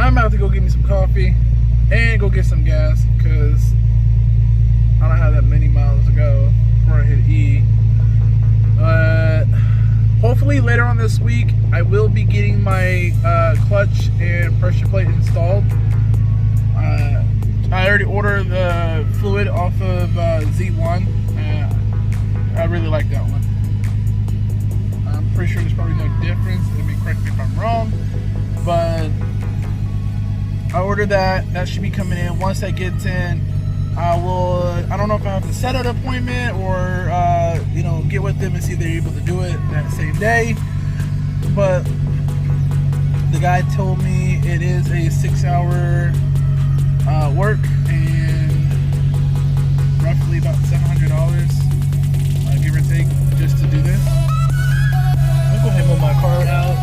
I'm about to go get me some coffee and go get some gas because I don't have that many miles to go before I hit E. Hopefully later on this week I will be getting my clutch and pressure plate installed. I already ordered the fluid off of Z1. I really like that one. I'm pretty sure there's probably no difference. I mean, correct me if I'm wrong, but I ordered that. That should be coming in. Once that gets in, I don't know if I have to set an appointment or get with them and see if they're able to do it that same day. But the guy told me it is a 6-hour work and roughly about $700, give or take, just to do this. I'll go ahead and move my car out.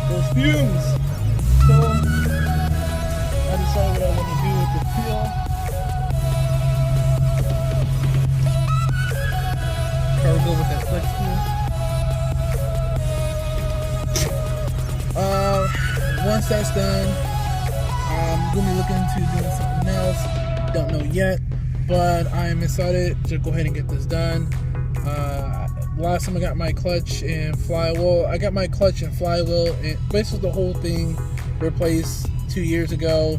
Those fumes. So I decided what I want to do with the peel. Probably go with that flex peel. Once that's done, I'm gonna be looking into doing something else. Don't know yet, but I'm excited to go ahead and get this done. Last time I got my clutch and flywheel, and basically the whole thing replaced 2 years ago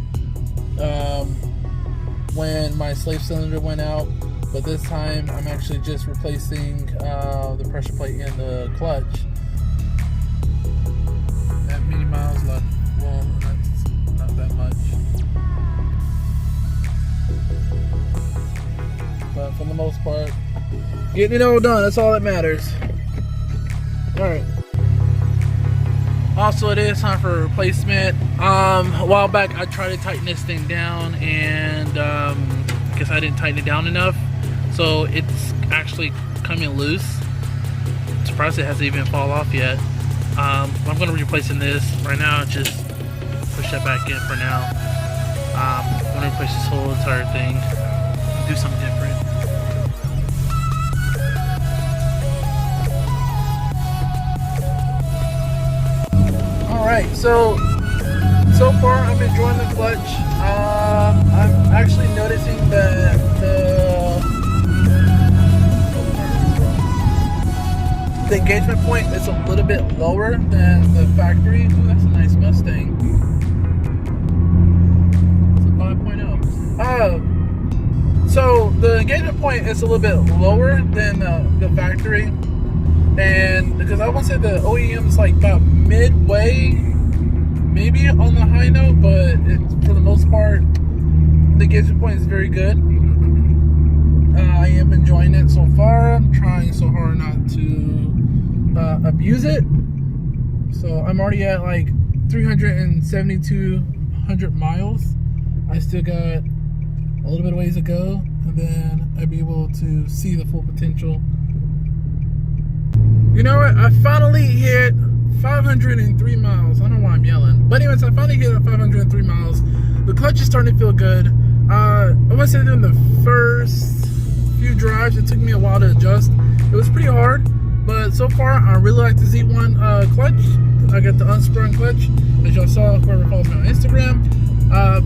when my slave cylinder went out. But this time I'm actually just replacing the pressure plate and the clutch. That many miles left. Well, that's not that much. But for the most part, getting it all done, that's all that matters. Alright. Also, it is time for a replacement. A while back I tried to tighten this thing down and I guess I didn't tighten it down enough. So it's actually coming loose. I'm surprised it hasn't even fall off yet. I'm going to be replacing this right now. Just push that back in for now. I'm going to replace this whole entire thing. Do something different. Alright, so far I'm enjoying the clutch. I'm actually noticing that the engagement point is a little bit lower than the factory. Ooh, that's a nice Mustang. It's a 5.0. So the engagement point is a little bit lower than the factory, and because I want to say the OEM is like about midway, maybe on the high note, but for the most part, the engagement point is very good. I am enjoying it so far. I'm trying so hard not to abuse it. So I'm already at like 372 miles. I still got a little bit of ways to go, and then I'll be able to see the full potential. You know what? I finally hit 503 miles. I don't know why I'm yelling. But anyways, I finally hit 503 miles. The clutch is starting to feel good. I must say during the first few drives, it took me a while to adjust. It was pretty hard, but so far I really like the Z1 clutch. I got the unsprung clutch, as y'all saw, whoever follows me on Instagram.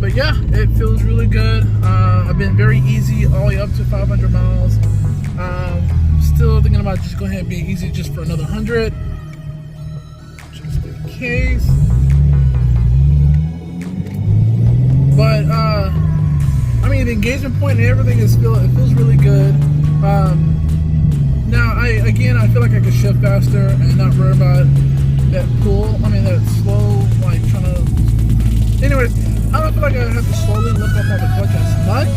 But yeah, it feels really good. I've been very easy all the way up to 500 miles. Still thinking about just going ahead and being easy just for another 100, just in case. But I mean, the engagement point and everything it feels really good. Now I feel like I could shift faster and not worry about that that slow, like trying to. Anyways, I don't feel like I have to slowly lift up on the clutch as much,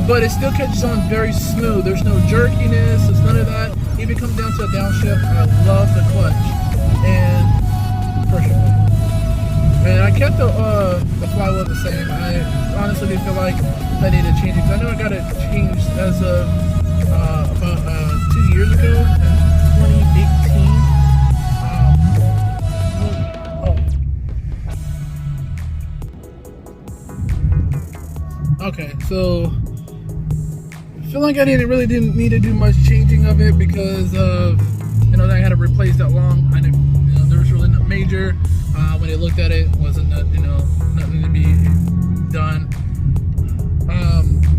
but it still catches on very smooth. There's no jerkiness, there's none of that. Even comes down to a downshift, I love the clutch and pressure plate. And I kept the flywheel the same. I honestly didn't feel like I needed to change it, because I know I got it changed as of about 2 years ago in 2018. Okay, so I feel like I didn't need to do much changing of it because of I had to replace that long. I didn't, there was really no major. When they looked at it, wasn't nothing to be done.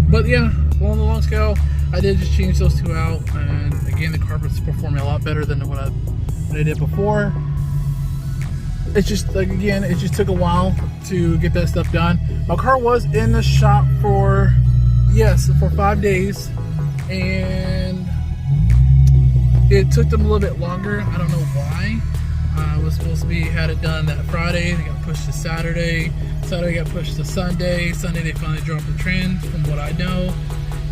But yeah, on the long scale, I did just change those two out, and again, the carpet's performing a lot better than what I did before. It's just like, again, it just took a while to get that stuff done. My car was in the shop for 5 days, and it took them a little bit longer. I don't know why. I was supposed to had it done that Friday. They got pushed to Saturday. Saturday got pushed to Sunday. Sunday they finally dropped the trend, from what I know.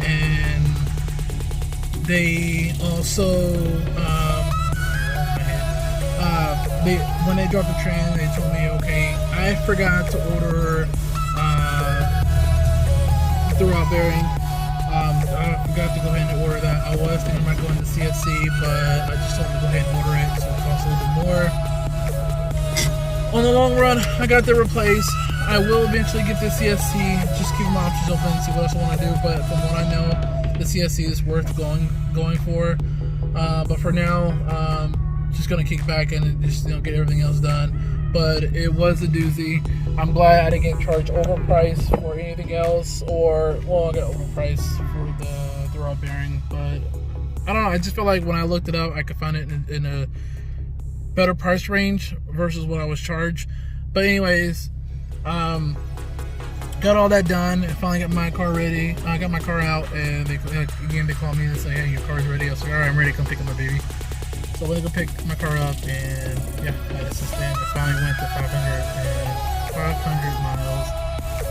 And they also, when they dropped the trend, they told me, okay, I forgot to order the raw bearing. I forgot to go ahead and order that. I was thinking about going to CSC, but I just told them to go ahead and order it, so it costs a little bit more. On the long run, I got that replaced. I will eventually get the CSC, just keep my options open and see what else I want to do, but from what I know, the CSC is worth going for. But for now, just gonna kick back and just get everything else done. But it was a doozy. I'm glad I didn't get charged overpriced for anything else, or I got overpriced for the raw bearing. But I don't know. I just feel like when I looked it up, I could find it in a better price range versus what I was charged. But anyways, got all that done and finally got my car ready. I got my car out, and they called me and say, hey, your car's ready. I was like, all right, I'm ready to come pick up my baby. So I'm gonna go pick my car up, and yeah, since then it finally went to 500 miles.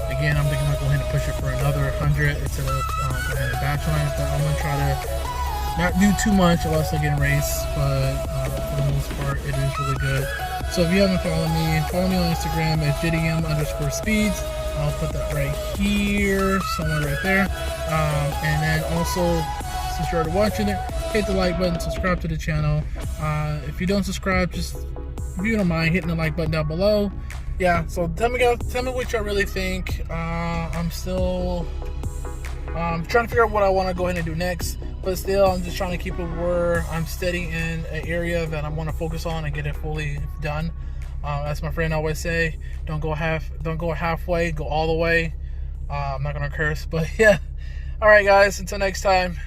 Again, I'm thinking about going ahead and push it for another 100 instead of go ahead and batch on it. But I'm gonna try to not do too much unless I get a race. But for the most part, it is really good. So if you haven't followed me on Instagram at JDM_speeds. I'll put that right here, somewhere right there. And then also, since you're already watching it, hit the like button, subscribe to the channel. If you don't subscribe, just, if you don't mind, hitting the like button down below. Yeah, so tell me what y'all really think. I'm still trying to figure out what I want to go ahead and do next, but still, I'm just trying to keep it where I'm steady in an area that I want to focus on and get it fully done. As my friend always say, don't go halfway, go all the way. I'm not gonna curse, but yeah. All right, guys. Until next time.